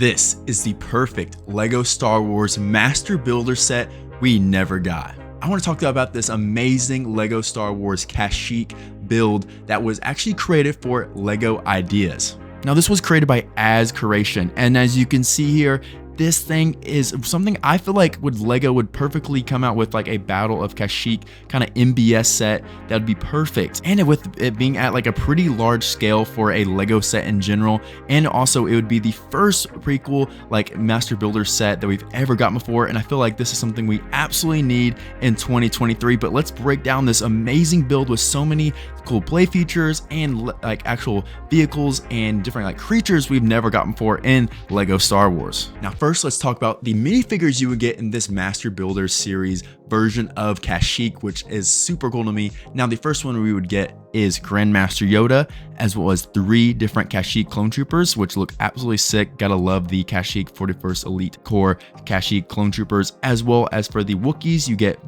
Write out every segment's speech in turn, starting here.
This is the perfect LEGO Star Wars Master Builder set we never got. I want to talk about this amazing LEGO Star Wars Kashyyyk build that was actually created for LEGO Ideas. Now this was created by As Creation, and as you can see here, this thing is something I feel like LEGO would perfectly come out with, like a Battle of Kashyyyk kind of MBS set that would be perfect. And with it being at like a pretty large scale for a LEGO set in general, and also it would be the first prequel like Master Builder set that we've ever gotten before, and I feel like this is something we absolutely need in 2023. But let's break down this amazing build with so many cool play features and like actual vehicles and different like creatures we've never gotten before in LEGO Star Wars. Now first, let's talk about the minifigures you would get in this Master Builder series version of Kashyyyk, which is super cool to me. Now the first one we would get is Grandmaster Yoda, as well as 3 different Kashyyyk clone troopers, which look absolutely sick. Gotta love the Kashyyyk 41st Elite Corps Kashyyyk clone troopers. As well as for the Wookiees, you get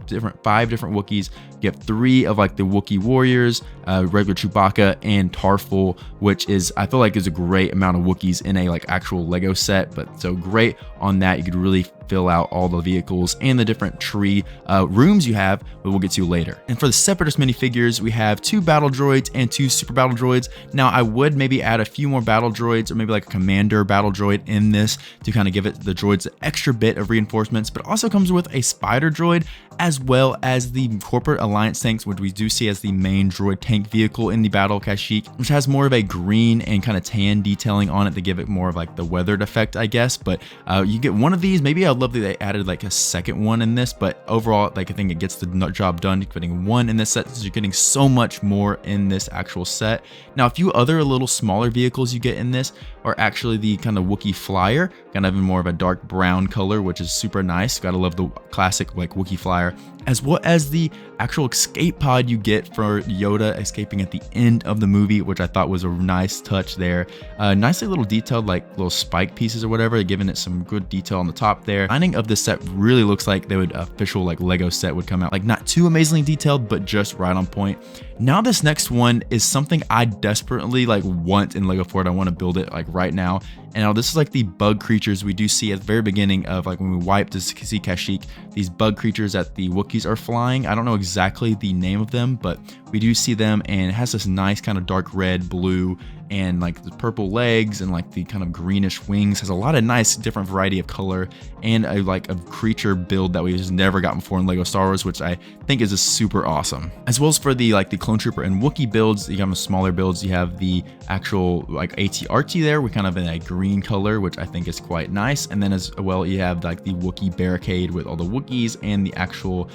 5 different Wookiees. You have 3 of like the Wookie warriors, regular Chewbacca, and Tarful, which is, I feel like, is a great amount of Wookiees in a like actual Lego set. But so great on that, you could really fill out all the vehicles and the different tree rooms you have, but we'll get to later. And for the Separatist minifigures, we have 2 battle droids and 2 super battle droids. Now I would maybe add a few more battle droids, or maybe like a commander battle droid in this to kind of give it the droids an extra bit of reinforcements, but also comes with a spider droid, as well as the corporate alliance tanks, which we do see as the main droid tank vehicle in the Battle of Kashyyyk, which has more of a green and kind of tan detailing on it to give it more of like the weathered effect, I guess. But you get one of these. Maybe I'd love that they added like a second one in this, but overall, like, I think it gets the job done putting one in this set, so you're getting so much more in this actual set. Now a few other little smaller vehicles you get in this are actually the kind of Wookiee flyer, kind of in more of a dark brown color, which is super nice. Gotta love the classic like Wookiee flyer, as well as the actual escape pod you get for Yoda escaping at the end of the movie, which I thought was a nice touch there. Nicely little detailed like little spike pieces or whatever, giving it some good detail on the top there. Lining of this set really looks like they would official like Lego set would come out, like not too amazingly detailed, but just right on point. Now this next one is something I desperately like want in Lego Ford. I want to build it like right now. And now this is like the bug creatures we do see at the very beginning of like when we wipe to see Kashyyyk, these bug creatures that the Wookiees are flying. I don't know exactly the name of them, but we do see them, and it has this nice kind of dark red, blue, and like the purple legs and like the kind of greenish wings. Has a lot of nice different variety of color and a like a creature build that we've just never gotten before in Lego Star Wars, which I think is just super awesome. As well as for the like the clone trooper and Wookiee builds, you have smaller builds. You have the actual like AT-RT there, we kind of in a green color, which I think is quite nice. And then as well, you have like the Wookiee barricade with all the Wookiees and the actual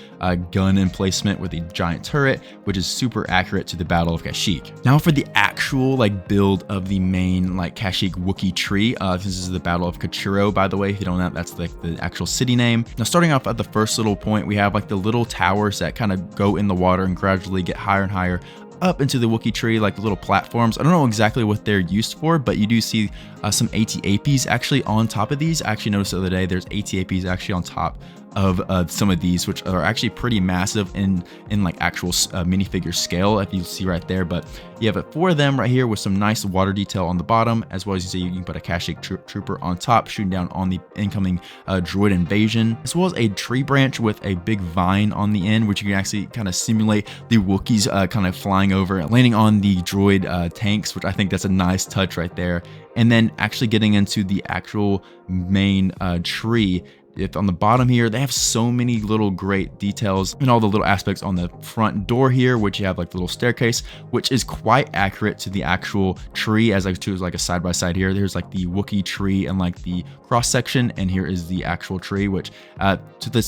gun emplacement with the giant turret, which is super accurate to the Battle of Kashyyyk. Now for the actual like build of the main like Kashyyyk Wookiee tree, this is the Battle of Kashyyyk, by the way. If you don't know, that's like the actual city name. Now starting off at the first little point, we have like the little towers that kind of go in the water and gradually get higher and higher up into the Wookiee tree, like the little platforms. I don't know exactly what they're used for, but you do see some AT-APs actually on top of these. I actually noticed the other day there's AT-APs actually on top of some of these, which are actually pretty massive in like actual minifigure scale, if you see right there. But you have 4 of them right here with some nice water detail on the bottom, as well as you see you can put a Kashyyyk trooper on top shooting down on the incoming droid invasion, as well as a tree branch with a big vine on the end, which you can actually kind of simulate the Wookiees kind of flying over and landing on the droid tanks, which I think that's a nice touch right there. And then actually getting into the actual main tree, if on the bottom here, they have so many little great details and all the little aspects on the front door here, which you have like the little staircase, which is quite accurate to the actual tree. As I choose like a side by side here, there's like the Wookiee tree and like the cross section, and here is the actual tree, which to the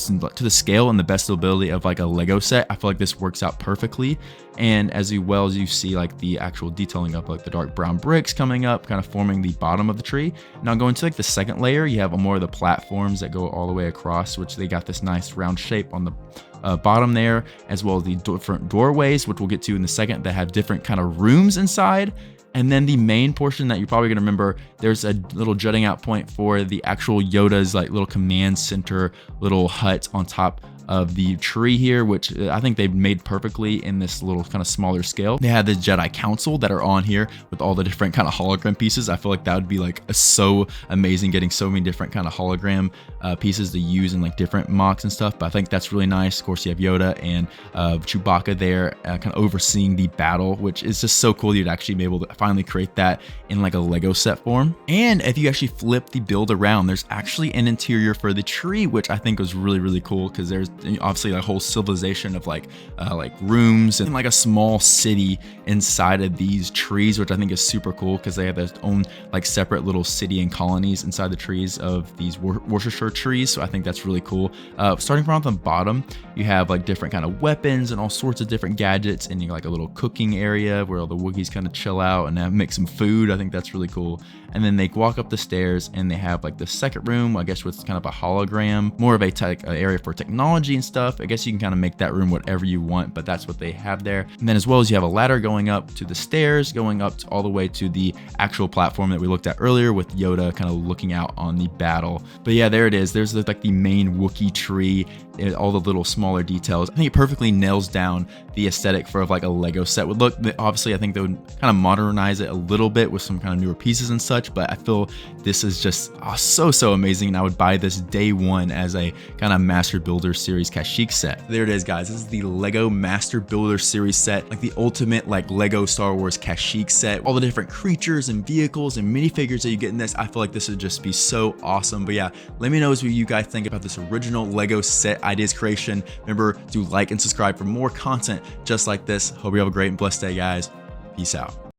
scale and the best ability of like a Lego set, I feel like this works out perfectly. And as well as you see like the actual detailing of like the dark brown bricks coming up, kind of forming the bottom of the tree. Now going to like the second layer, you have more of the platforms that go all the way across, which they got this nice round shape on the bottom there, as well as the different doorways, which we'll get to in a second, that have different kind of rooms inside. And then the main portion that you're probably gonna remember, there's a little jutting out point for the actual Yoda's like little command center little hut on top of the tree here, which I think they've made perfectly in this little kind of smaller scale. They have the Jedi Council that are on here with all the different kind of hologram pieces. I feel like that would be like so amazing, getting so many different kind of hologram pieces to use in like different mocks and stuff. But I think that's really nice. Of course, you have Yoda and Chewbacca there kind of overseeing the battle, which is just so cool. You'd actually be able to finally create that in like a Lego set form. And if you actually flip the build around, there's actually an interior for the tree, which I think was really cool, because there's obviously a whole civilization of like rooms and like a small city inside of these trees, which I think is super cool, because they have their own like separate little city and colonies inside the trees of these Worcestershire trees. So I think that's really cool. Starting from the bottom, you have like different kind of weapons and all sorts of different gadgets, and you got like a little cooking area where all the Wookiees kind of chill out and make some food. I think that's really cool. And then they walk up the stairs and they have like the second room, I guess, with kind of a hologram, more of a area for technology and stuff. I guess you can kind of make that room whatever you want, but that's what they have there. And then as well as you have a ladder going up to the stairs, going up all the way to the actual platform that we looked at earlier with Yoda kind of looking out on the battle. But yeah, there it is. There's like the main Wookiee tree, all the little smaller details. I think it perfectly nails down the aesthetic for like a Lego set would look. Obviously, I think they would kind of modernize it a little bit with some kind of newer pieces and such, but I feel this is just so amazing, and I would buy this day one as a kind of Master Builder Series Kashyyyk set. There it is, guys. This is the Lego Master Builder Series set, like the ultimate like Lego Star Wars Kashyyyk set. All the different creatures and vehicles and minifigures that you get in this, I feel like this would just be so awesome. But yeah, let me know what you guys think about this original Lego set ideas creation. Remember to like and subscribe for more content just like this. Hope you have a great and blessed day, guys. Peace out.